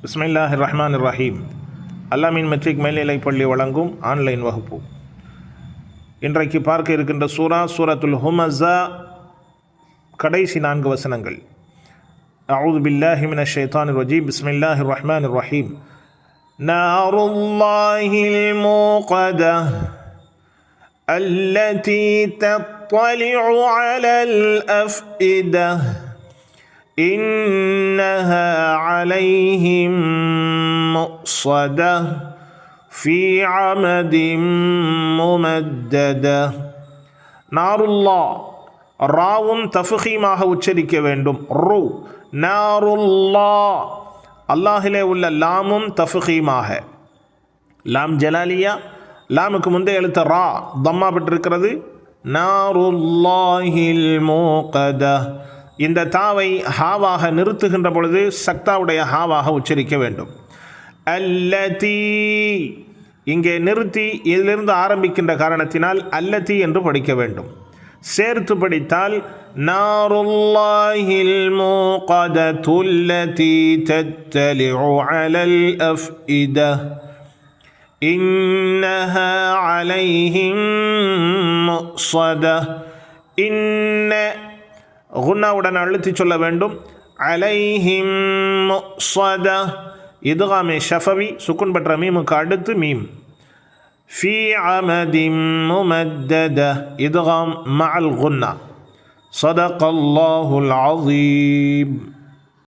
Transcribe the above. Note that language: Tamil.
பிஸ்மில்லாஹிர் ரஹ்மானிர் ரஹீம். அல்லாமின் மெட்ரிக் மேல்நிலைப் பள்ளி வழங்கும் ஆன்லைன் வகுப்பு. இன்றைக்கு பார்க்க இருக்கின்ற சூரத்துல் ஹுமஸா, கடைசி 4 வசனங்கள். அஊது பில்லாஹி மினஷ் ஷைத்தானிர் ரஜீம். பிஸ்மில்லாஹிர் ரஹ்மானிர் ரஹீம். நாருல்லாஹில் மூகதஹ் அல்லதி தத்லிஉ அலல் அஃஇதஹ் إنها عليهم مؤصدة في عمد ممددة. நாருல்லா, ராவும் தஃபீமாக உச்சரிக்க வேண்டும். ரு நாருல்லா, அல்லாஹிலே உள்ள லாமும் தஃபீமாக. லாம் ஜலாலியா, லாமுக்கு முந்தைய எழுத்த ரா தம்மா பெற்றிருக்கிறது. நாருல்லாஹில் மூகதஹ், இந்த தாவை ஹாவாக நிறுத்துகின்ற பொழுது சக்தாவுடைய ஹாவாக உச்சரிக்க வேண்டும். அல்லதி, இங்கே நிறுத்தி இதிலிருந்து ஆரம்பிக்கின்ற காரணத்தினால் அல்லதி என்று படிக்க வேண்டும். சேர்த்து படித்தால் நாருல்லாஹில் மூகதத்துல்லதி தத்தலிஉ அலல் அஃஇதஹ் இன்னஹா அலைஹிம் முஸதஹ். இன்ன குன்னாவுடன் அழுத்தி சொல்ல வேண்டும். அலைஹிம் முஸதஹ், இத்காமே ஷஃபவி, சுக்குன் பெற்ற மீமுக்கு அடுத்து மீம். ஃபீ அமதிம் முமத்ததஹ், இத்காம் மஅல் குன்னா. ஸதகல்லாஹுல் அஸீம்.